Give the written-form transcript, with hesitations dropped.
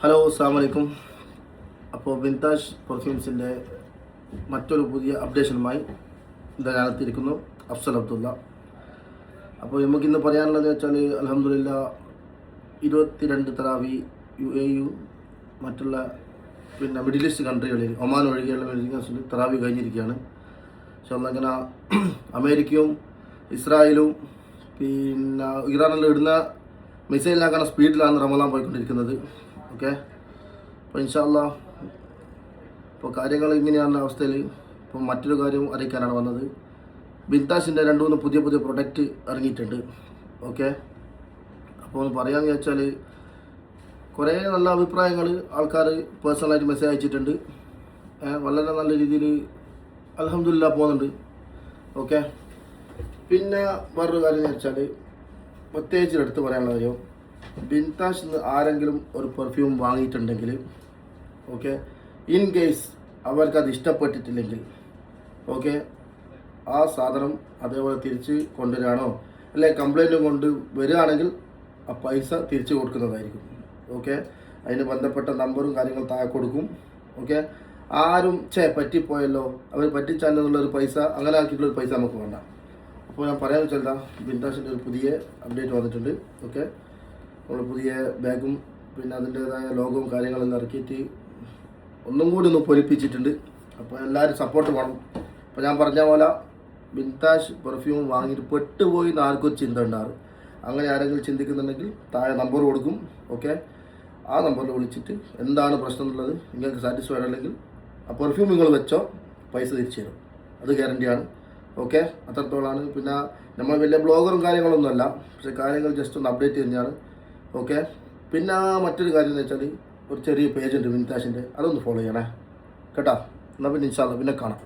Hello, അസ്സാം വലൈക്കും. അപ്പോൾ വിൻതാജ് പെർഫ്യൂംസിൻ്റെ മറ്റൊരു പുതിയ അപ്ഡേഷനുമായി ഞാനെത്തിയിരിക്കുന്നു. അഫ്സൽ അബ്ദുള്ള. അപ്പോൾ നമുക്കിന്ന് പറയാനുള്ളത് വെച്ചാൽ അൽഹംദുലില്ലാ 22 തറാവി UAE മറ്റുള്ള മിഡിൽ ഈസ്റ്റ് കൺട്രികളിൽ ഒമാൻ ഒഴികെയുള്ള മിഡിൽ ഈസ്റ്റിൽ തറാവി കഴിഞ്ഞിരിക്കുകയാണ്. പക്ഷേ അങ്ങനെ അമേരിക്കയും ഇസ്രായേലും ഇറാനെല്ലാം ഇടുന്ന മിസൈലിനാക്കാன സ്പീഡിലാണ് റമദാൻ പോയിക്കൊണ്ടിരിക്കുന്നത്. ഓക്കെ, അപ്പോൾ ഇൻഷാ അല്ലാഹ് ഇപ്പോൾ കാര്യങ്ങൾ ഇങ്ങനെയാണ് അവസ്ഥയിൽ. ഇപ്പോൾ മറ്റൊരു കാര്യം അറിയിക്കാനാണ് വന്നത്. വിൻതാജിൻ്റെ 2-3 പുതിയ പ്രൊഡക്റ്റ് ഇറങ്ങിയിട്ടുണ്ട്. ഓക്കെ, അപ്പോൾ ഒന്ന് പറയാമെന്ന് വെച്ചാൽ കുറേ നല്ല അഭിപ്രായങ്ങൾ ആൾക്കാർ പേഴ്സണലായിട്ട് മെസ്സേജ് അയച്ചിട്ടുണ്ട്. വളരെ നല്ല രീതിയിൽ അൽഹംദുലില്ലാ പോകുന്നുണ്ട്. ഓക്കെ, പിന്നെ വേറൊരു കാര്യം എന്ന് വെച്ചാൽ പ്രത്യേകിച്ച് എടുത്ത് പറയാനുള്ള കാര്യം, വിൻതാജ് നിന്ന് ആരെങ്കിലും ഒരു പെർഫ്യൂം വാങ്ങിയിട്ടുണ്ടെങ്കിൽ ഓക്കെ, ഇൻ കേസ് അവർക്കത് ഇഷ്ടപ്പെട്ടിട്ടില്ലെങ്കിൽ ഓക്കെ, ആ സാധനം അതേപോലെ തിരിച്ച് കൊണ്ടുവരാനോ അല്ലെ കംപ്ലൈൻറ്റും കൊണ്ട് വരികയാണെങ്കിൽ ആ പൈസ തിരിച്ചു കൊടുക്കുന്നതായിരിക്കും. ഓക്കെ, അതിന് ബന്ധപ്പെട്ട നമ്പറും കാര്യങ്ങൾ താഴെ കൊടുക്കും. ഓക്കെ, ആരും പറ്റിപ്പോയല്ലോ, അവർ പറ്റിച്ചാലെന്നുള്ളൊരു പൈസ അങ്ങനെ ആക്കിയിട്ടുള്ളൊരു പൈസ നമുക്ക് വേണ്ട. അപ്പോൾ ഞാൻ പറയാൻ വെച്ചാൽ വിൻതാജിൻ്റെ ഒരു പുതിയ അപ്ഡേറ്റ് വന്നിട്ടുണ്ട്. ഓക്കെ, നമ്മൾ പുതിയ ബാഗും പിന്നെ അതിൻ്റേതായ ലോഗവും കാര്യങ്ങളെല്ലാം ഇറക്കിയിട്ട് ഒന്നും കൂടി ഒന്ന് പൊലിപ്പിച്ചിട്ടുണ്ട്. അപ്പോൾ എല്ലാവരും സപ്പോർട്ട് വേണം. അപ്പോൾ ഞാൻ പറഞ്ഞ പോലെ വിൻതാജ് പെർഫ്യൂം വാങ്ങിയിട്ട് പെട്ടുപോയി എന്ന് ആർക്കും ഒരു ചിന്ത ഉണ്ടാറ്. അങ്ങനെ ആരെങ്കിലും ചിന്തിക്കുന്നുണ്ടെങ്കിൽ താഴെ നമ്പർ കൊടുക്കും. ഓക്കെ, ആ നമ്പറിൽ വിളിച്ചിട്ട് എന്താണ് പ്രശ്നം എന്നുള്ളത് നിങ്ങൾക്ക് സാറ്റിസ്ഫൈഡ് അല്ലെങ്കിൽ ആ പെർഫ്യൂം നിങ്ങൾ വെച്ചോ, പൈസ തിരിച്ചു തരും. അത് ഗ്യാരണ്ടിയാണ്. ഓക്കെ, അത്രത്തോളമാണ്. പിന്നെ നമ്മൾ വലിയ ബ്ലോഗറും കാര്യങ്ങളൊന്നുമല്ല, പക്ഷേ കാര്യങ്ങൾ ജസ്റ്റ് ഒന്ന് അപ്ഡേറ്റ് ചെയ്യുന്നതാണ്. ഓക്കെ, പിന്നെ മറ്റൊരു കാര്യം എന്ന് വെച്ചാൽ ഒരു ചെറിയ പേജുണ്ട് വിൻതാജിൻ്റെ, അതൊന്ന് ഫോളോ ചെയ്യണേ കേട്ടോ. എന്നാൽ പിന്നെ ഇൻഷാ അല്ലാഹ് പിന്നെ കാണാം.